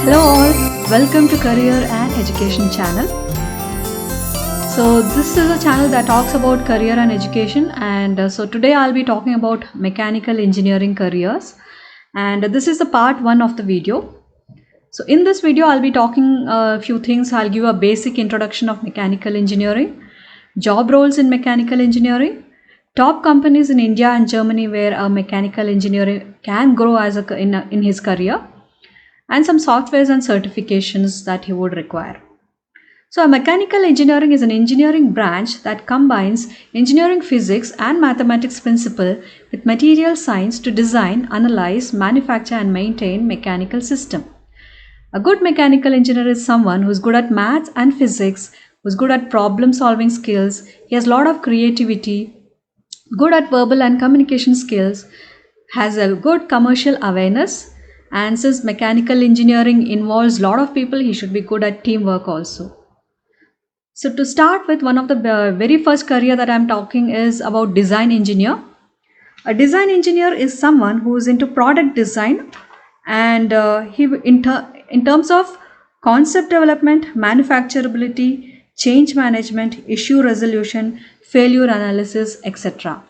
Hello all, welcome to Career and Education channel. So this is a channel that talks about career and education, and so today I'll be talking about mechanical engineering careers, and this is the part 1 of the video. So in this video I'll be talking a few things. I'll give a basic introduction of mechanical engineering, job roles in mechanical engineering, top companies in India and Germany where a mechanical engineer can grow as in his career, and some softwares and certifications that he would require. So a mechanical engineering is an engineering branch that combines engineering physics and mathematics principle with material science to design, analyze, manufacture and maintain mechanical system. A good mechanical engineer is someone who's good at maths and physics, who's good at problem solving skills, he has a lot of creativity, good at verbal and communication skills, has a good commercial awareness, and since mechanical engineering involves a lot of people, he should be good at teamwork also. So to start with, one of the very first career that I'm talking is about design engineer. A design engineer is someone who is into product design, and in terms of concept development, manufacturability, change management, issue resolution, failure analysis, etc.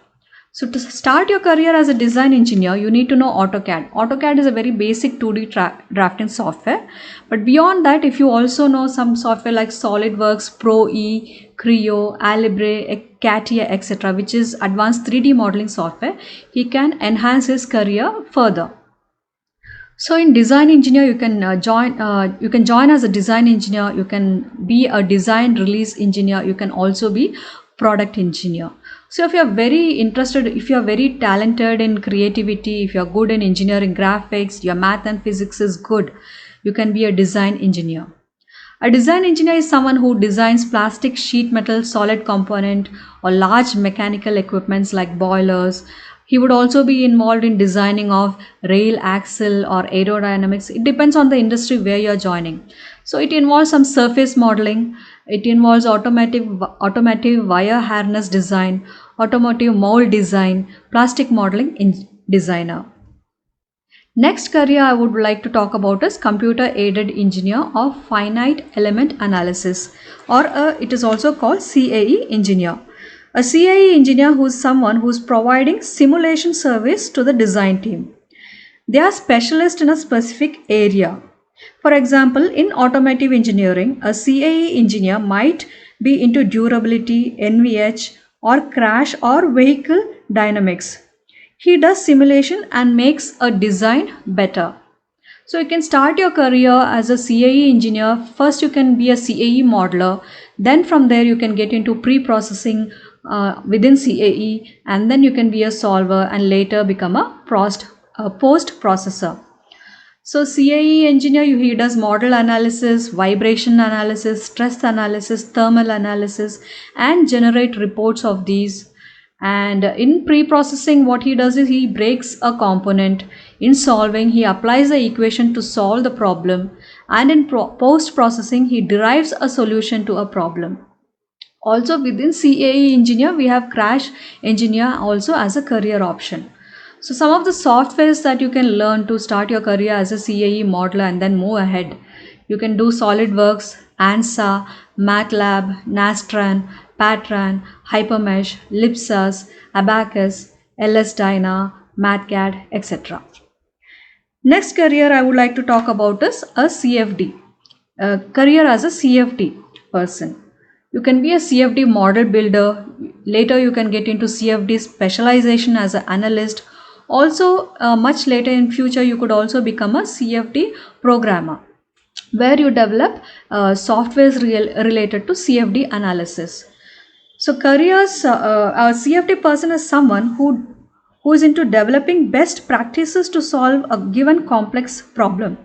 So to start your career as a design engineer, you need to know AutoCAD. AutoCAD is a very basic 2D drafting software. But beyond that, if you also know some software like SolidWorks, Pro-E, Creo, Alibre, CATIA, etc., which is advanced 3D modeling software, he can enhance his career further. So in design engineer, you can join as a design engineer, you can be a design release engineer, you can also be product engineer. So if you're very interested, if you're very talented in creativity, if you're good in engineering graphics, your math and physics is good, you can be a design engineer. A design engineer is someone who designs plastic, sheet metal, solid component or large mechanical equipments like boilers. He would also be involved in designing of rail axle or aerodynamics. It depends on the industry where you're joining. So it involves some surface modeling. It involves automotive wire harness design, automotive mold design, plastic modeling designer. Next career I would like to talk about is computer aided engineer or finite element analysis, or it is also called CAE engineer. A CAE engineer who is someone who is providing simulation service to the design team. They are specialists in a specific area. For example, in automotive engineering, a CAE engineer might be into durability, NVH, or crash or vehicle dynamics. He does simulation and makes a design better. So you can start your career as a CAE engineer. First you can be a CAE modeler. Then from there you can get into pre-processing within CAE, and then you can be a solver and later become a post-processor. So CAE engineer, he does model analysis, vibration analysis, stress analysis, thermal analysis, and generate reports of these. And in pre-processing, what he does is he breaks a component. In solving, he applies the equation to solve the problem. And in post-processing, he derives a solution to a problem. Also within CAE engineer, we have crash engineer also as a career option. So some of the softwares that you can learn to start your career as a CAE modeler and then move ahead. You can do SolidWorks, ANSA, MATLAB, Nastran, Patran, Hypermesh, Lipsas, Abacus, LS-DYNA, MATCAD, etc. Next career I would like to talk about is a CFD, a career as a CFD person. You can be a CFD model builder. Later you can get into CFD specialization as an analyst. Also much later in future you could also become a CFD programmer, where you develop softwares related to CFD analysis. So careers, a CFD person is someone who is into developing best practices to solve a given complex problem,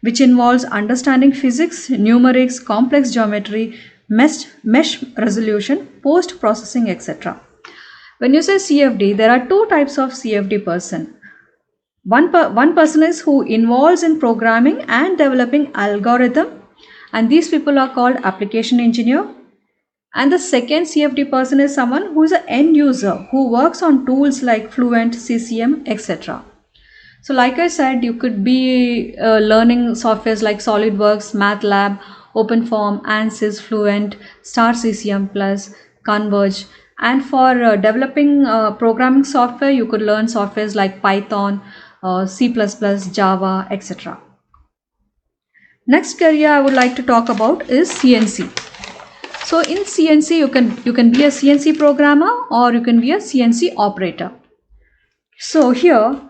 which involves understanding physics, numerics, complex geometry, mesh resolution, post-processing, etc. When you say CFD, there are two types of CFD person. One person is who involves in programming and developing algorithm, and these people are called application engineer. And the second CFD person is someone who is an end user who works on tools like Fluent, CCM, etc. So like I said, you could be learning softwares like SolidWorks, MATLAB, OpenForm, ANSYS, Fluent, Star CCM Plus, Converge. And for developing programming software, you could learn softwares like Python, C++, Java, etc. Next career I would like to talk about is CNC. So in CNC, you can be a CNC programmer or you can be a CNC operator. So here,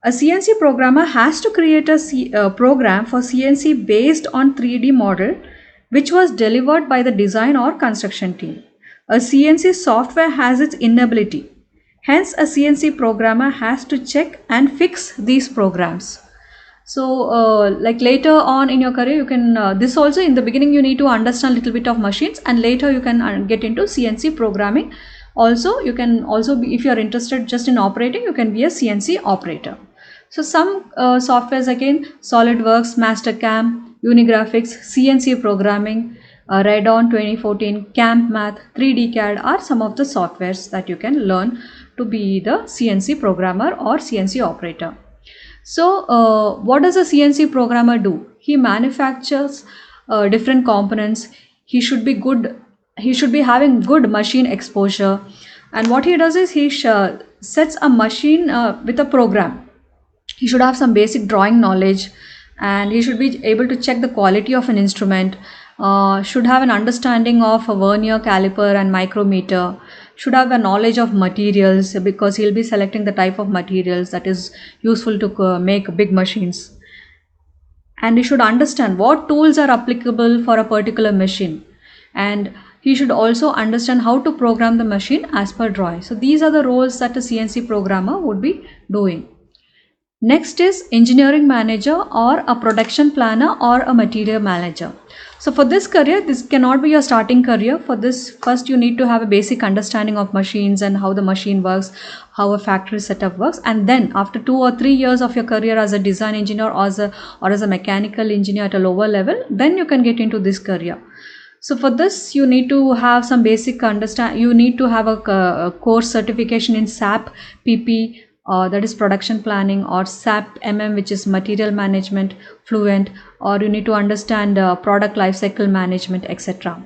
a CNC programmer has to create a program for CNC based on 3D model which was delivered by the design or construction team. A CNC software has its inability. Hence, a CNC programmer has to check and fix these programs. So like later on in your career, you can this also in the beginning you need to understand a little bit of machines, and later you can get into CNC programming. Also you can also be, if you are interested just in operating, you can be a CNC operator. So some softwares again: SolidWorks, Mastercam, Unigraphics, CNC programming, Redon 2014, Camp Math, 3D CAD are some of the softwares that you can learn to be the CNC programmer or CNC operator. So what does a CNC programmer do? He manufactures different components. He should be good. He should be having good machine exposure. And what he does is he sets a machine with a program. He should have some basic drawing knowledge, and he should be able to check the quality of an instrument, should have an understanding of a vernier caliper and micrometer, should have a knowledge of materials because he'll be selecting the type of materials that is useful to make big machines, and he should understand what tools are applicable for a particular machine, and he should also understand how to program the machine as per drawing. So these are the roles that a CNC programmer would be doing. Next is engineering manager or a production planner or a material manager. So for this career, this cannot be your starting career. For this, first you need to have a basic understanding of machines and how the machine works, how a factory setup works, and then after 2 or 3 years of your career as a design engineer or as a mechanical engineer at a lower level, then you can get into this career. So for this, you need to have some basic you need to have a course certification in SAP PP, that is production planning, or SAP MM, which is material management, Fluent, or you need to understand product lifecycle management, etc.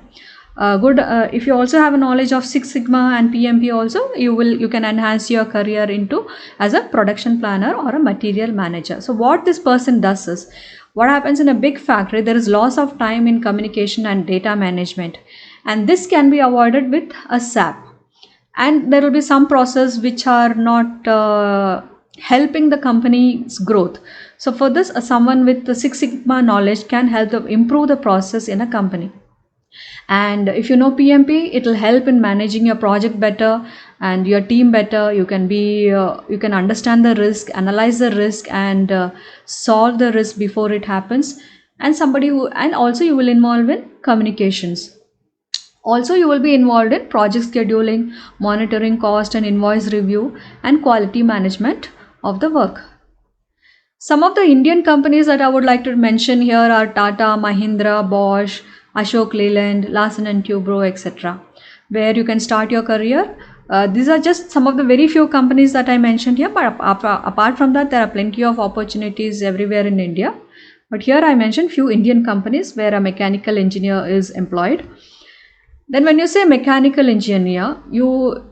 Good. If you also have a knowledge of Six Sigma and PMP, also you can enhance your career into as a production planner or a material manager. So what this person does is, what happens in a big factory, there is loss of time in communication and data management, and this can be avoided with a SAP. And there will be some process which are not helping the company's growth. So for this, someone with the Six Sigma knowledge can help to improve the process in a company. And if you know PMP, it will help in managing your project better and your team better. You can understand the risk, analyze the risk, and solve the risk before it happens. And also you will involve in communications. Also, you will be involved in project scheduling, monitoring cost and invoice review, and quality management of the work. Some of the Indian companies that I would like to mention here are Tata, Mahindra, Bosch, Ashok Leyland, Larsen and Toubro, etc., where you can start your career. These are just some of the very few companies that I mentioned here, but apart from that, there are plenty of opportunities everywhere in India. But here I mentioned few Indian companies where a mechanical engineer is employed. Then when you say mechanical engineer,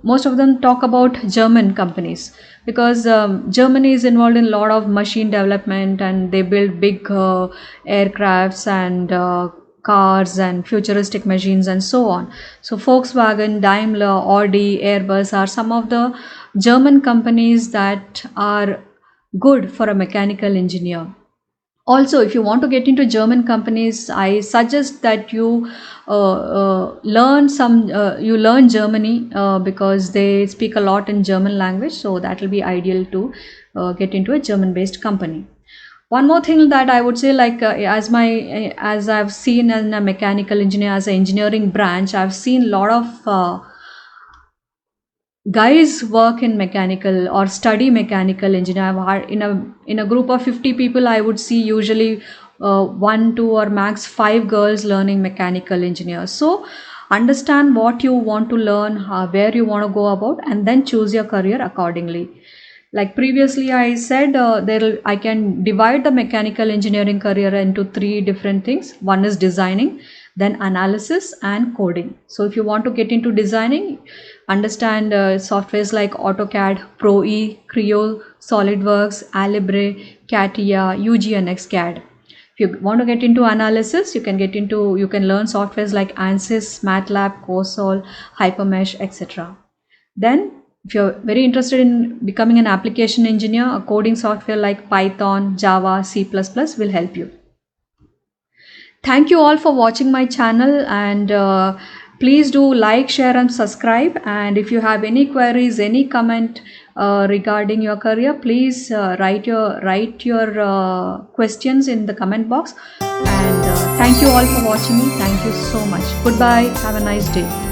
most of them talk about German companies, because Germany is involved in a lot of machine development, and they build big aircrafts and cars and futuristic machines and so on. So Volkswagen, Daimler, Audi, Airbus are some of the German companies that are good for a mechanical engineer. Also, if you want to get into German companies, I suggest that you learn Germany, because they speak a lot in German language, so that will be ideal to get into a German based company. One more thing that I would say, like as I've seen in a mechanical engineer, as an engineering branch, I've seen a lot of guys work in mechanical or study mechanical engineer. In a group of 50 people, I would see usually 1, 2 or max 5 girls learning mechanical engineer. So understand what you want to learn, where you want to go about, and then choose your career accordingly. Like previously I said, I can divide the mechanical engineering career into three different things. One is designing, then analysis and coding. So if you want to get into designing, understand softwares like AutoCAD, Pro E, Creo, SolidWorks, Alibre, CATIA, UGNX CAD. If you want to get into analysis, you can learn softwares like ANSYS, MATLAB, COSOL, Hypermesh, etc. Then, if you're very interested in becoming an application engineer, a coding software like Python, Java, C++ will help you. Thank you all for watching my channel, and please do like, share and subscribe. And if you have any queries, any comment regarding your career, please write your questions in the comment box. And thank you all for watching me. Thank you so much. Goodbye. Have a nice day.